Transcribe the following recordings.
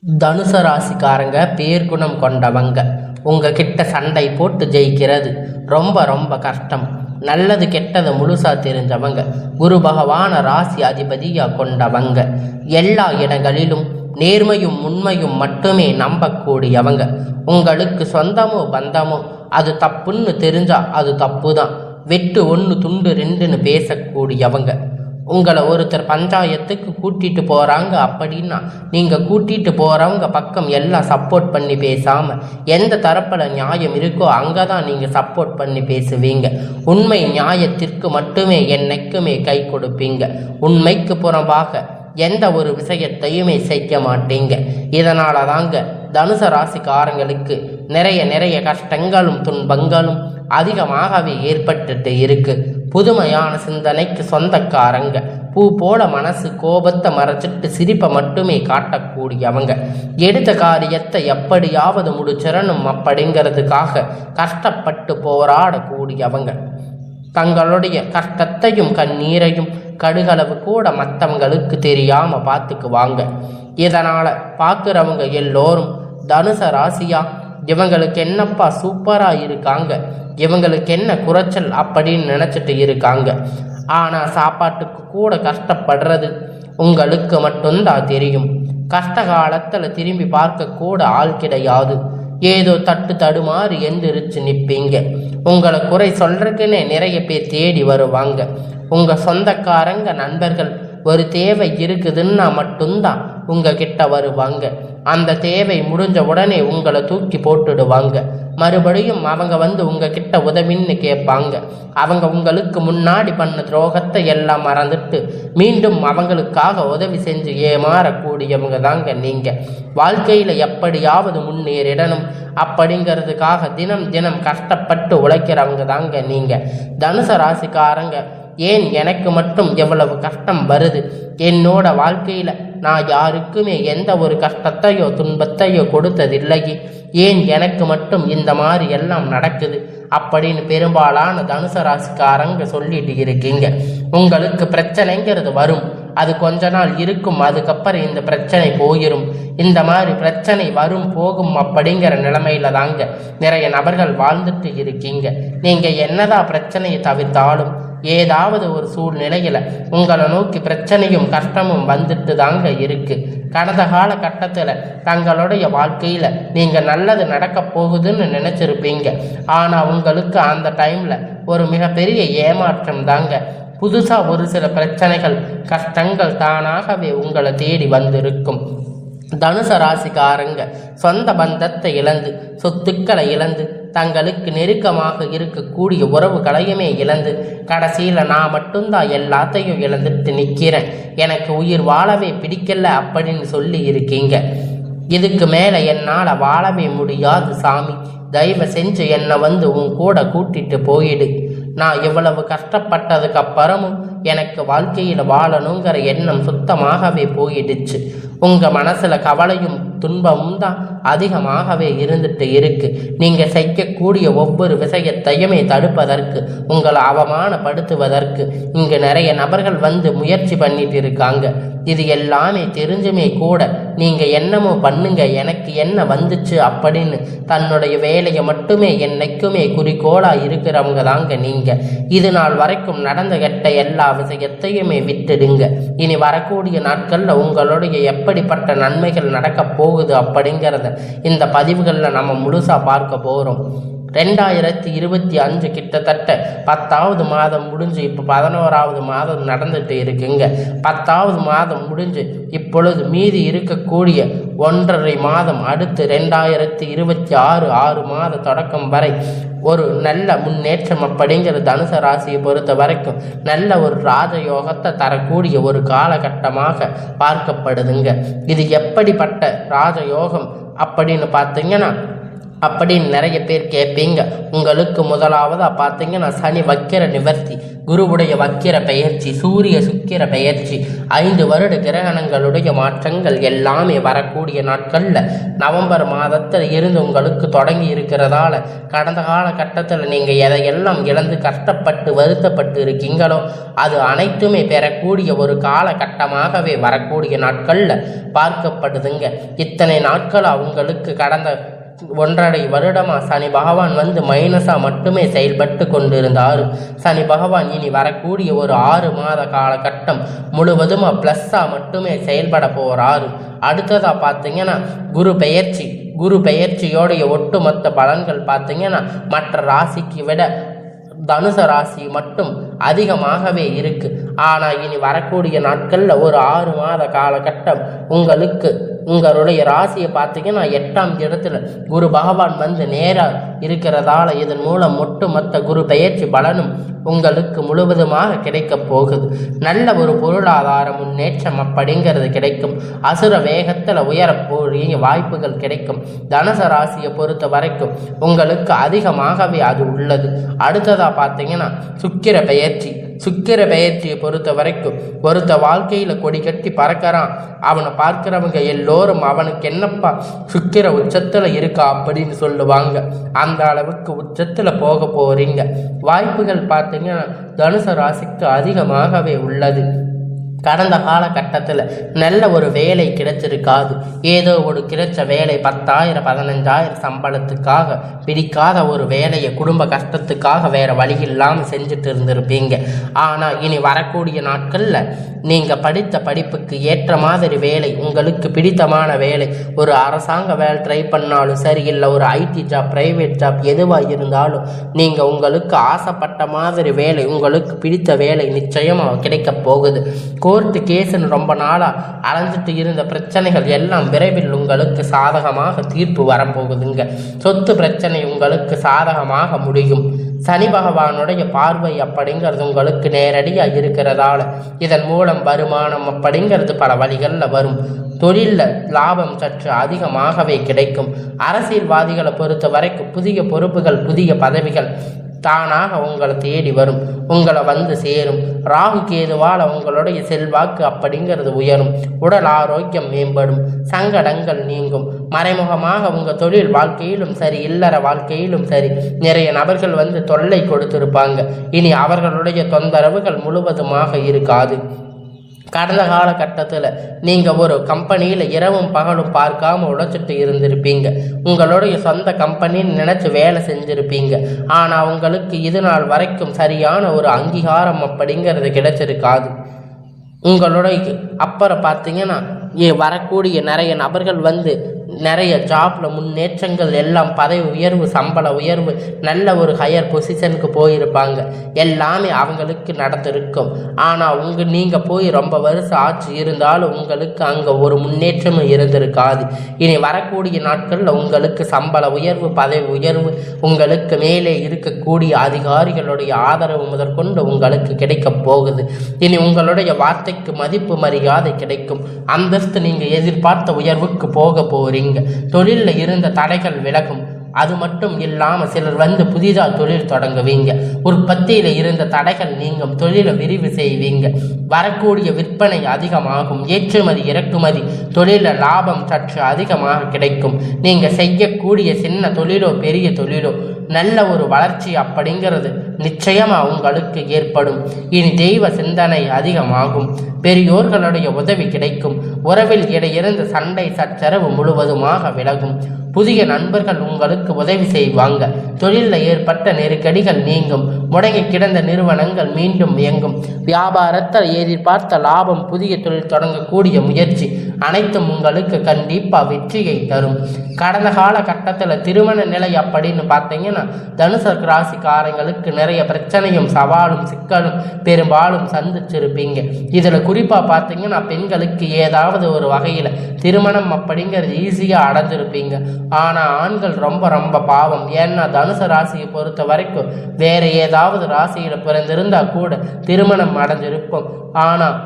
தனுசு ராசிக்காரங்க பேர்குணம் கொண்டவங்க. உங்ககிட்ட சண்டை போட்டு ஜெயிக்கிறது ரொம்ப ரொம்ப கஷ்டம். நல்லது கெட்டது முழுசா தெரிஞ்சவங்க. குரு பகவான ராசி அதிபதியா கொண்டவங்க. எல்லா இடங்களிலும் நேர்மையும் உண்மையும் மட்டுமே நம்பக்கூடியவங்க. உங்களுக்கு சொந்தமோ பந்தமோ அது தப்புன்னு தெரிஞ்சா அது தப்பு தான். வெட்டு ஒன்று துண்டு ரெண்டுன்னு பேசக்கூடியவங்க. உங்களை ஒருத்தர் பஞ்சாயத்துக்கு கூட்டிட்டு போகிறாங்க அப்படின்னா நீங்கள் கூட்டிட்டு போகிறவங்க பக்கம் எல்லாம் சப்போர்ட் பண்ணி பேசாமல் எந்த தரப்பில் நியாயம் இருக்கோ அங்கே தான் நீங்கள் சப்போர்ட் பண்ணி பேசுவீங்க. உண்மை நியாயத்திற்கு மட்டுமே என்னைக்குமே கை கொடுப்பீங்க. உண்மைக்கு புறம்பாக எந்த ஒரு விஷயத்தையுமே செய்ய மாட்டீங்க. இதனால தாங்க தனுசு ராசிக்காரங்களுக்கு நிறைய கஷ்டங்களும் துன்பங்களும் அதிகமாகவே ஏற்பட்டுட்டு இருக்கு. புதுமையான சிந்தனைக்கு சொந்தக்காரங்க. பூ போல மனசு கோபத்தை மறைச்சிட்டு சிரிப்பை மட்டுமே காட்டக்கூடியவங்க. எடுத்த காரியத்தை எப்படியாவது முடிச்சிடணும் அப்படிங்கிறதுக்காக கஷ்டப்பட்டு போராடக்கூடியவங்க. தங்களுடைய கஷ்டத்தையும் கண்ணீரையும் கடுகளவு கூட மற்றவங்களுக்கு தெரியாம பார்த்துக்குவாங்க. இதனால பார்க்குறவங்க எல்லோரும் தனுசு ராசியா இவங்களுக்கு என்னப்பா சூப்பரா இருக்காங்க, இவங்களுக்கு என்ன குறைச்சல் அப்படின்னு நினைச்சிட்டு இருக்காங்க. ஆனா சாப்பாட்டுக்கு கூட கஷ்டப்படுறது உங்களுக்கு மட்டும்தான் தெரியும். கஷ்ட காலத்துல திரும்பி பார்க்க கூட ஆள் கிடையாது. ஏதோ தடுமாறி எந்திரிச்சு நிற்பீங்க. உங்களை குறை சொல்றதுக்குன்னே நிறைய பேர் தேடி வருவாங்க. உங்க சொந்தக்காரங்க நண்பர்கள் ஒரு தேவை இருக்குதுன்னா மட்டும்தான் உங்ககிட்ட வருவாங்க. அந்த தேவை முடிஞ்ச உடனே உங்களை தூக்கி போட்டுடுவாங்க. மறுபடியும் அவங்க வந்து உங்ககிட்ட உதவின்னு கேட்பாங்க. அவங்க உங்களுக்கு முன்னாடி பண்ண துரோகத்தை எல்லாம் மறந்துட்டு மீண்டும் அவங்களுக்காக உதவி செஞ்சு ஏமாறக்கூடியவங்க தாங்க நீங்க. வாழ்க்கையில எப்படியாவது முன்னேறிடணும் அப்படிங்கிறதுக்காக தினம் கஷ்டப்பட்டு உழைக்கிறவங்க தாங்க நீங்க. தனுசு ராசிக்காரங்க ஏன் எனக்கு மட்டும் எவ்வளவு கஷ்டம் வருது, என்னோட வாழ்க்கையில நான் யாருக்குமே எந்த ஒரு கஷ்டத்தையோ துன்பத்தையோ கொடுத்ததில்லையே, ஏன் எனக்கு மட்டும் இந்த மாதிரி எல்லாம் நடக்குது அப்படின்னு பெரும்பாலான தனுசு ராசிக்காரங்க சொல்லிட்டு இருக்கீங்க. உங்களுக்கு பிரச்சனைங்கிறது வரும், அது கொஞ்ச நாள் இருக்கும், அதுக்கப்புறம் இந்த பிரச்சனை போயிடும். இந்த மாதிரி பிரச்சனை வரும் போகும் அப்படிங்கிற நிலைமையில தாங்க நிறைய நபர்கள் வாழ்ந்துட்டு இருக்கீங்க. நீங்க என்னதான் பிரச்சனையை தவிர்த்தாலும் ஏதாவது ஒரு சூழ்நிலையில உங்களை நோக்கி பிரச்சனையும் கஷ்டமும் வந்துட்டு தாங்க இருக்கு. கடந்த கால கட்டத்துல தங்களுடைய வாழ்க்கையில நீங்க நல்லது நடக்க போகுதுன்னு நினைச்சிருப்பீங்க. ஆனா உங்களுக்கு அந்த டைம்ல ஒரு மிகப்பெரிய ஏமாற்றம் தாங்க. புதுசா ஒரு சில பிரச்சனைகள் கஷ்டங்கள் தானாகவே உங்களை தேடி வந்திருக்கும். தனுசு ராசிக்காரங்க சொந்த பந்தத்தை இழந்து சொத்துக்களை இழந்து தங்களுக்கு நெருக்கமாக இருக்கக்கூடிய உறவுகளையுமே இழந்து கடைசியில் நான் மட்டும்தான் எல்லாத்தையும் இழந்துட்டு நிற்கிறேன், எனக்கு உயிர் வாழவே பிடிக்கல அப்படின்னு சொல்லி இருக்கீங்க. இதுக்கு மேலே என்னால் வாழவே முடியாது சாமி, தயவு செஞ்சு என்னை வந்து உன் கூட கூட்டிட்டு போயிடு. நான் இவ்வளவு கஷ்டப்பட்டதுக்கு அப்புறமும் எனக்கு வாழ்க்கையில் வாழணுங்கிற எண்ணம் சுத்தமாகவே போயிடுச்சு. உங்க மனசுல கவலையும் துன்பமும் தான் அதிகமாகவே இருந்துட்டு இருக்கு. நீங்க செய்யக்கூடிய ஒவ்வொரு விஷயத்தையுமே தடுப்பதற்கு, உங்களை அவமானப்படுத்துவதற்கு இங்கு நிறைய நபர்கள் வந்து முயற்சி பண்ணிட்டு இருக்காங்க. இது எல்லாமே தெரிஞ்சுமே கூட நீங்க என்னமோ பண்ணுங்க, எனக்கு என்ன வந்துச்சு அப்படின்னு தன்னுடைய வேலையை மட்டுமே என்னைக்குமே குறிக்கோளா இருக்கிறவங்க தாங்க நீங்க. இது நாள் வரைக்கும் நடந்த கெட்ட எல்லா விஷயத்தையுமே விட்டுடுங்க. இனி வரக்கூடிய நாட்கள்ல உங்களுடைய எப்படிப்பட்ட நன்மைகள் நடக்க போகுது அப்படிங்கிறத இந்த பதிவுகளில் நம்ம முழுசா பார்க்க போறோம். 2025 கிட்டத்தட்ட 10வது மாதம் முடிஞ்சு இப்போ 11வது மாதம் நடந்துட்டு இருக்குங்க. 10வது மாதம் முடிஞ்சு இப்பொழுது மீதி இருக்கக்கூடிய 1.5 மாதம் அடுத்து 2026 6 மாத தொடக்கம் வரை ஒரு நல்ல முன்னேற்றம் அப்படிங்கிற தனுசு ராசியை பொறுத்த வரைக்கும் நல்ல ஒரு ராஜயோகத்தை தரக்கூடிய ஒரு காலகட்டமாக பார்க்கப்படுதுங்க. இது எப்படிப்பட்ட ராஜயோகம் அப்படின்னு பார்த்தீங்கன்னா, அப்படின்னு நிறைய பேர் கேட்பீங்க. உங்களுக்கு முதலாவதாக பார்த்தீங்கன்னா சனி வக்கிர நிவர்த்தி, குருவுடைய வக்கிர பெயர்ச்சி, சூரிய சுக்கிர பெயர்ச்சி, 5 வருட கிரகணங்களுடைய மாற்றங்கள் எல்லாமே வரக்கூடிய நாட்களில் நவம்பர் மாதத்தில் இருந்து உங்களுக்கு தொடங்கி இருக்கிறதால கடந்த காலகட்டத்தில் நீங்கள் எதையெல்லாம் இழந்து கஷ்டப்பட்டு வருத்தப்பட்டு இருக்கீங்களோ அது அனைத்துமே பெறக்கூடிய ஒரு காலகட்டமாகவே வரக்கூடிய நாட்களில் பார்க்கப்படுதுங்க. இத்தனை நாட்கள் அவங்களுக்கு கடந்த 1.5 வருடமாக சனி பகவான் மைனஸாக மட்டுமே செயல்பட்டு கொண்டிருந்தார். சனி பகவான் இனி வரக்கூடிய ஒரு 6 மாத காலகட்டம் முழுவதுமாக ப்ளஸ்ஸாக மட்டுமே செயல்பட போகிறாரு. அடுத்ததாக பார்த்தீங்கன்னா குரு பெயர்ச்சியோடைய ஒட்டுமொத்த பலன்கள் பார்த்தீங்கன்னா மற்ற ராசிக்கு விட தனுசு ராசி மட்டும் அதிகமாகவே இருக்கு. ஆனால் இனி வரக்கூடிய நாட்களில் ஒரு 6 மாத காலகட்டம் உங்களுடைய ராசியை பார்த்தீங்கன்னா 8ஆம் இடத்துல குரு பகவான் நேராக இருக்கிறதால இதன் மூலம் ஒட்டுமொத்த குரு பெயர்ச்சி பலனும் உங்களுக்கு முழுவதுமாக கிடைக்க போகுது. நல்ல ஒரு பொருளாதார முன்னேற்றம் அப்படிங்கிறது கிடைக்கும். அசுர வேகத்தில் உயரக்கூடிய வாய்ப்புகள் கிடைக்கும். தனுசு ராசியை பொறுத்த வரைக்கும் உங்களுக்கு அதிகமாகவே அது உள்ளது. அடுத்ததாக பார்த்தீங்கன்னா சுக்கிர பெயர்ச்சியை பொறுத்த வரைக்கும் ஒருத்த வாழ்க்கையில் கொடி கட்டி பறக்கிறான். அவனை பார்க்கிறவங்க எல்லோரும் அவனுக்கு என்னப்பா சுக்கிர உச்சத்தில் இருக்கா அப்படின்னு சொல்லுவாங்க. அந்த அளவுக்கு உச்சத்தில் போக போறீங்க. வாய்ப்புகள் பார்த்தீங்கன்னா தனுசு ராசிக்கு அதிகமாகவே உள்ளது. கடந்த காலகட்டத்தில் நல்ல ஒரு வேலை கிடைச்சிருக்காது. ஏதோ ஒரு கிடைச்ச வேலை 10,000 15,000 சம்பளத்துக்காக பிடிக்காத ஒரு வேலையை குடும்ப கஷ்டத்துக்காக வேற வழி இல்லாமல் செஞ்சுட்டு இருந்திருப்பீங்க. ஆனால் இனி வரக்கூடிய நாட்களில் நீங்கள் படித்த படிப்புக்கு ஏற்ற மாதிரி வேலை, உங்களுக்கு பிடித்தமான வேலை, ஒரு அரசாங்க வேலை ட்ரை பண்ணாலும் சரி, இல்லை ஒரு ஐடி ஜாப், பிரைவேட் ஜாப் எதுவாக இருந்தாலும் நீங்கள் உங்களுக்கு ஆசைப்பட்ட மாதிரி வேலை, உங்களுக்கு பிடித்த வேலை நிச்சயமாக கிடைக்க போகுது. கோர்ட்டு கேஸுன்னு ரொம்ப நாளாக அலைஞ்சிட்டு இருந்த பிரச்சனைகள் எல்லாம் விரைவில் உங்களுக்கு சாதகமாக தீர்ப்பு வரப்போகுதுங்க. சொத்து பிரச்சனை உங்களுக்கு சாதகமாக முடியும். சனி பகவானுடைய பார்வை அப்படிங்கிறது உங்களுக்கு நேரடியாக இருக்கிறதால இதன் மூலம் வருமானம் அப்படிங்கிறது பல வழிகளில் வரும். தொழிலில் லாபம் சற்று அதிகமாகவே கிடைக்கும். அரசியல்வாதிகளை பொறுத்த வரைக்கும் புதிய பொறுப்புகள், புதிய பதவிகள் தானாக உங்களை தேடி வரும், உங்களை சேரும். ராகு கேதுவால் உங்களுடைய செல்வாக்கு அப்படிங்கிறது உயரும். உடல் ஆரோக்கியம் மேம்படும். சங்கடங்கள் நீங்கும். மறைமுகமாக உங்கள் தொழில் வாழ்க்கையிலும் சரி, இல்லற வாழ்க்கையிலும் சரி நிறைய நபர்கள் தொல்லை கொடுத்திருப்பாங்க. இனி அவர்களுடைய தொந்தரவுகள் முழுவதுமாக இருக்காது. கடந்த காலகட்டத்தில் நீங்கள் ஒரு கம்பெனியில் இரவும் பகலும் பார்க்காம உழைச்சிட்டு இருந்திருப்பீங்க. உங்களுடைய சொந்த கம்பெனின்னு நினச்சி வேலை செஞ்சுருப்பீங்க. ஆனால் உங்களுக்கு இது நாள் வரைக்கும் சரியான ஒரு அங்கீகாரம் அப்படிங்கிறது கிடைச்சிருக்காது. உங்களுடைய அப்புறம் பார்த்தீங்கன்னா வரக்கூடிய நிறைய நபர்கள் நிறைய ஜாப்பில் முன்னேற்றங்கள் எல்லாம், பதவி உயர்வு, சம்பள உயர்வு, நல்ல ஒரு ஹையர் பொசிஷனுக்கு போயிருப்பாங்க. எல்லாமே அவங்களுக்கு நடந்திருக்கும். ஆனால் நீங்கள் போய் ரொம்ப வருஷம் ஆச்சு இருந்தாலும் உங்களுக்கு அங்கே ஒரு முன்னேற்றமும் இருந்திருக்காது. இனி வரக்கூடிய நாட்களில் உங்களுக்கு சம்பள உயர்வு, பதவி உயர்வு, உங்களுக்கு மேலே இருக்கக்கூடிய அதிகாரிகளுடைய ஆதரவு முதற்கொண்டு உங்களுக்கு கிடைக்க போகுது. இனி உங்களுடைய வார்த்தைக்கு மதிப்பு மரியாதை கிடைக்கும். அந்தஸ்து நீங்கள் எதிர்பார்த்த உயர்வுக்கு போக போறீங்க. தொழிலில் இருந்த தடைகள் விலகும். அது மட்டும் இல்லாமல் சிலர் புதிதாக தொழில் தொடங்குவீங்க. உற்பத்தியில் இருந்த தடைகள் நீங்கும். தொழிலை விரிவு செய்வீங்க. வரக்கூடிய விற்பனை அதிகமாகும். ஏற்றுமதி இறக்குமதி தொழிலில் லாபம் சற்று அதிகமாக கிடைக்கும். நீங்கள் செய்யக்கூடிய சின்ன தொழிலோ பெரிய தொழிலோ நல்ல ஒரு வளர்ச்சி அப்படிங்கிறது நிச்சயமாக உங்களுக்கு ஏற்படும். இனி தெய்வ சிந்தனை அதிகமாகும். பெரியோர்களுடைய உதவி கிடைக்கும். உறவில் இடையிருந்து சண்டை சச்சரவு முழுவதுமாக விலகும். புதிய நண்பர்கள் உங்களுக்கு உதவி செய்வாங்க. தொழிலில் ஏற்பட்ட நெருக்கடிகள் நீங்கும். முடங்கி கிடந்த நிறுவனங்கள் மீண்டும் இயங்கும். வியாபாரத்தில் எதிர்பார்த்த லாபம், புதிய தொழில் தொடங்கக்கூடிய முயற்சி அனைத்தும் உங்களுக்கு கண்டிப்பாக வெற்றியை தரும். கடந்த காலகட்டத்தில் திருமண நிலை அப்படின்னு பார்த்தீங்கன்னா தனுசு ராசிக்காரங்களுக்கு நிறைய பிரச்சனையும் சவாலும் சிக்கலும் பெரும்பாலும் சந்திச்சிருப்பீங்க. இதில் குறிப்பாக பார்த்தீங்கன்னா பெண்களுக்கு ஏதாவது ஒரு வகையில் திருமணம் அப்படிங்கிறது ஈஸியாக அடைஞ்சிருப்பீங்க. ஆனால் ஆண்கள் ரொம்ப ரொம்ப பாவம். ஏன்னா தனுசு ராசியை பொறுத்த வரைக்கும் வேற ஏதாவது ராசியில் பிறந்திருந்தா கூட திருமணம் அடைஞ்சிருக்கும். ஆனால்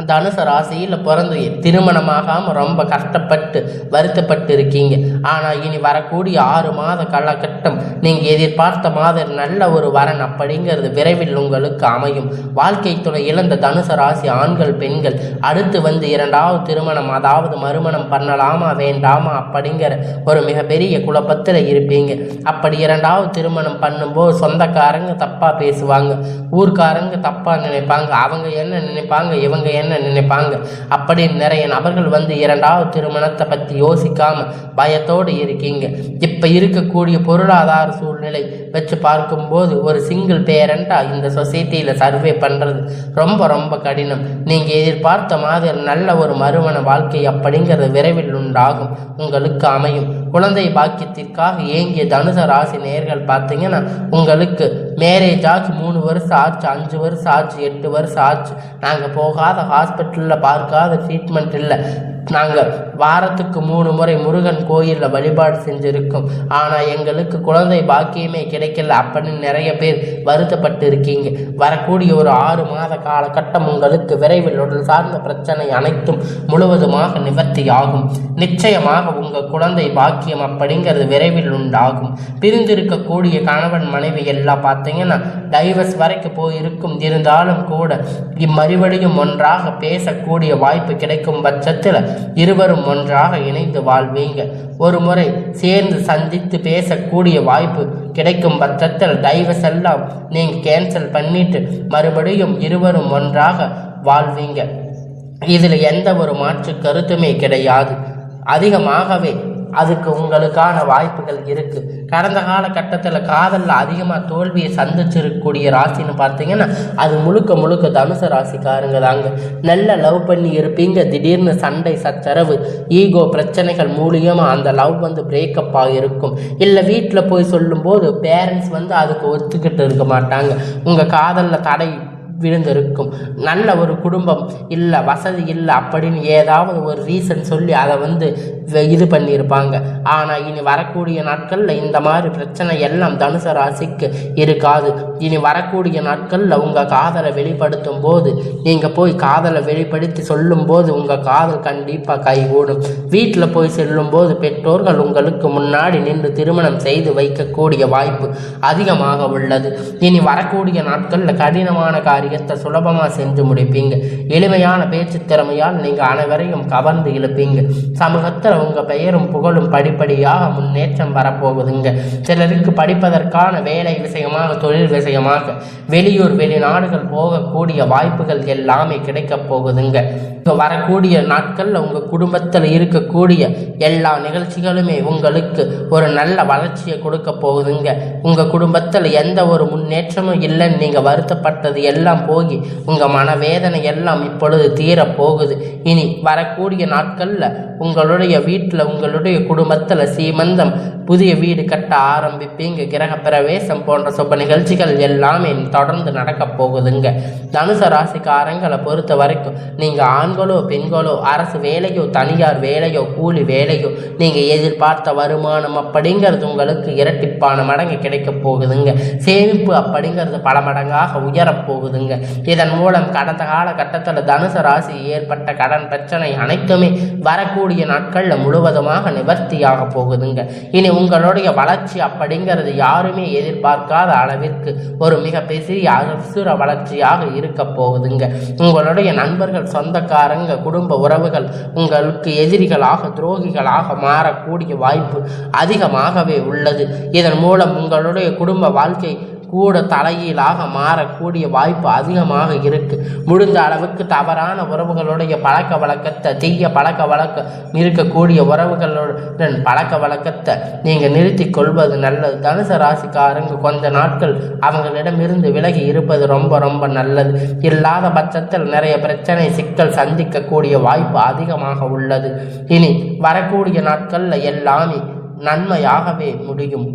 தனுசு ராசியில் பிறந்து திருமணமாகாமல் ரொம்ப கஷ்டப்பட்டு வருத்தப்பட்டு இருக்கீங்க. ஆனால் இனி வரக்கூடிய 6 மாத காலகட்டம் நீங்கள் எதிர்பார்த்த மாதிரி நல்ல ஒரு வரன் அப்படிங்கிறது விரைவில் உங்களுக்கு அமையும். வாழ்க்கை துணை இழந்த தனுசு ராசி ஆண்கள் பெண்கள் அடுத்து வந்து 2வது திருமணம் அதாவது மறுமணம் பண்ணலாமா வேண்டாமா அப்படிங்கிற ஒரு மிகப்பெரிய குழப்பத்தில் இருப்பீங்க. அப்படி 2வது திருமணம் பண்ணும்போது சொந்தக்காரங்க தப்பாக பேசுவாங்க, ஊர்க்காரங்க தப்பாக நினைப்பாங்க, அவங்க என்ன நினைப்பாங்க இவங்க என்ன நினைப்பாங்க அப்படின்னு நிறைய நபர்கள் வந்து 2வது திருமணத்தை பற்றி யோசிக்காம பயத்தோடு இருக்கீங்க. இப்ப இருக்கக்கூடிய பொருளாதார சூழ்நிலை வச்சு பார்க்கும்போது ஒரு சிங்கிள் பேரண்டா இந்த சொசைட்டியில சர்வே பண்றது ரொம்ப ரொம்ப கடினம். நீங்க எதிர்பார்த்த மாதிரி நல்ல ஒரு மறுமண வாழ்க்கை அப்படிங்கிறது விரைவில் உண்டாகும், உங்களுக்கு அமையும். குழந்தை பாக்கியத்திற்காக ஏங்கிய தனுசு ராசி நேயர்கள் பார்த்தீங்கன்னா உங்களுக்கு மேரேஜ் ஆச்சு 3 வருஷம் ஆச்சு, 5 வருஷம் ஆச்சு, 8 வருஷம் ஆச்சு, நாங்கள் போகாத ஹாஸ்பிட்டலில் பார்க்காத ட்ரீட்மெண்ட் இல்லை, நாங்கள் வாரத்துக்கு 3 முறை முருகன் கோயிலில் வழிபாடு செஞ்சுருக்கோம், ஆனால் எங்களுக்கு குழந்தை பாக்கியமே கிடைக்கல அப்படின்னு நிறைய பேர் வருத்தப்பட்டு இருக்கீங்க. வரக்கூடிய ஒரு 6 மாத காலகட்டம் உங்களுக்கு விரைவில் உடல் சார்ந்த பிரச்சனை அனைத்தும் முழுவதுமாக நிவர்த்தியாகும். நிச்சயமாக உங்கள் குழந்தை பாக்கியம் அப்படிங்கிறது விரைவில் உண்டாகும். பிரிந்திருக்கக்கூடிய கணவன் மனைவி எல்லாம் பார்த்தீங்கன்னா டைவர்ஸ் வரைக்கும் போயிருக்கும். இருந்தாலும் கூட மறுபடியும் ஒன்றாக பேசக்கூடிய வாய்ப்பு கிடைக்கும் பட்சத்தில் இருவரும் ஒன்றாக இணைந்து வாழ்வீங்க. ஒரு முறை சேர்ந்து சந்தித்து பேசக்கூடிய வாய்ப்பு கிடைக்கும் பட்சத்தில் டைவர்ஸ் எல்லாம் நீங்கள் கேன்சல் பண்ணிட்டு மறுபடியும் இருவரும் ஒன்றாக வாழ்வீங்க. இதில் எந்த ஒரு மாற்று கருத்துமே கிடையாது. அதிகமாகவே அதுக்கு உங்களுக்கான வாய்ப்புகள் இருக்கு. கடந்த காலகட்டத்தில் காதலில் அதிகமாக தோல்வியை சந்திச்சிருக்கக்கூடிய ராசின்னு பார்த்தீங்கன்னா அது முழுக்க முழுக்க தனுசு ராசிக்காரங்க தாங்க. நல்ல லவ் பண்ணி இருப்பீங்க, திடீர்னு சண்டை சச்சரவு ஈகோ பிரச்சனைகள் மூலியமாக அந்த லவ் வந்து பிரேக்கப் ஆகிருக்கும். இல்லை வீட்டில் போய் சொல்லும்போது பேரண்ட்ஸ் வந்து அதுக்கு ஒத்துக்கிட்டு இருக்க மாட்டாங்க, உங்கள் காதலில் தடை விழுந்திருக்கும். நல்ல ஒரு குடும்பம் இல்லை, வசதி இல்லை அப்படின்னு ஏதாவது ஒரு ரீசன் சொல்லி அதை வந்து இது பண்ணியிருப்பாங்க. ஆனால் இனி வரக்கூடிய நாட்களில் இந்த மாதிரி பிரச்சனை எல்லாம் தனுசு ராசிக்கு இருக்காது. இனி வரக்கூடிய நாட்களில் உங்கள் காதலை வெளிப்படுத்தும் போது நீங்கள் போய் காதலை வெளிப்படுத்தி சொல்லும்போது உங்கள் காதல் கண்டிப்பாக கைகூடும். வீட்டில் போய் செல்லும்போது பெற்றோர்கள் உங்களுக்கு முன்னாடி நின்று திருமணம் செய்து வைக்கக்கூடிய வாய்ப்பு அதிகமாக உள்ளது. இனி வரக்கூடிய நாட்களில் கடினமான காரியத்தை சுலபமாக செஞ்சு முடிப்பீங்க. எளிமையான பேச்சு திறமையால் நீங்கள் அனைவரையும் கவர்ந்து இழுப்பீங்க. சமூகத்தில் உங்கள் பெயரும் புகழும் படிப்படியாக முன்னேற்றம் வரப்போகுதுங்க. சிலருக்கு படிப்பதற்கான வேலை விஷயமாக தொழில் விஷயமாக வெளியூர் வெளிநாடுகள் போகக்கூடிய வாய்ப்புகள் எல்லாமே கிடைக்க போகுதுங்க. வரக்கூடிய நாட்களில் உங்கள் குடும்பத்தில் இருக்கக்கூடிய எல்லா நிகழ்ச்சிகளுமே உங்களுக்கு ஒரு நல்ல வளர்ச்சியை கொடுக்க போகுதுங்க. உங்கள் குடும்பத்தில் எந்த ஒரு முன்னேற்றமும் இல்லைன்னு நீங்கள் வருத்தப்பட்டது எல்லாம் போகி உங்கள் மனவேதனை எல்லாம் இப்பொழுது தீரப்போகுது. இனி வரக்கூடிய நாட்களில் உங்களுடைய வீட்டில் உங்களுடைய குடும்பத்தில் சீமந்தம், புதிய வீடு கட்ட ஆரம்பிப்பீங்க. கிரக பிரவேசம் போன்ற சுப நிகழ்ச்சிகள் எல்லாமே தொடர்ந்து நடக்க போகுதுங்க. தனுசு ராசிக்காரங்களை பொறுத்த வரைக்கும் நீங்கள் ஆண்களோ பெண்களோ அரசு வேலையோ தனியார் வேலையோ கூலி வேலையோ நீங்கள் எதிர்பார்த்த வருமானம் அப்படிங்கிறது உங்களுக்கு இரட்டிப்பான மடங்கு கிடைக்க போகுதுங்க. சேமிப்பு அப்படிங்கிறது பல மடங்காக உயரப்போகுதுங்க. இதன் மூலம் கடந்த காலகட்டத்தில் தனுசு ராசி ஏற்பட்ட கடன் பிரச்சனை அனைத்துமே வரக்கூடிய நாட்களில் முழுவதுமாக நிவர்த்தியாக போகுதுங்க. இனி உங்களுடைய வளர்ச்சி அப்படிங்கிறது யாருமே எதிர்பார்க்காத அளவிற்கு ஒரு மிகப்பெரிய அசுர வளர்ச்சியாக இருக்க போகுதுங்க. உங்களுடைய நண்பர்கள், சொந்தக்காரங்க, குடும்ப உறவுகள் உங்களுக்கு எதிரிகளாக துரோகிகளாக மாறக்கூடிய வாய்ப்பு அதிகமாகவே உள்ளது. இதன் மூலம் உங்களுடைய குடும்ப வாழ்க்கை கூட தலையீழாக மாறக்கூடிய வாய்ப்பு அதிகமாக இருக்கு. முடிந்த அளவுக்கு தவறான உறவுகளுடைய பழக்க வழக்கத்தை, தீய பழக்க வழக்கம் இருக்கக்கூடிய உறவுகளுடன் பழக்க வழக்கத்தை நீங்கள் நிறுத்தி கொள்வது நல்லது. தனுசு ராசிக்காரங்க கொஞ்ச நாட்கள் அவங்களிடமிருந்து விலகி இருப்பது ரொம்ப ரொம்ப நல்லது. இல்லாத பட்சத்தில் நிறைய பிரச்சனை சிக்கல் சந்திக்கக்கூடிய வாய்ப்பு அதிகமாக உள்ளது. இனி வரக்கூடிய நாட்களில் எல்லாமே நன்மையாகவே முடியும்.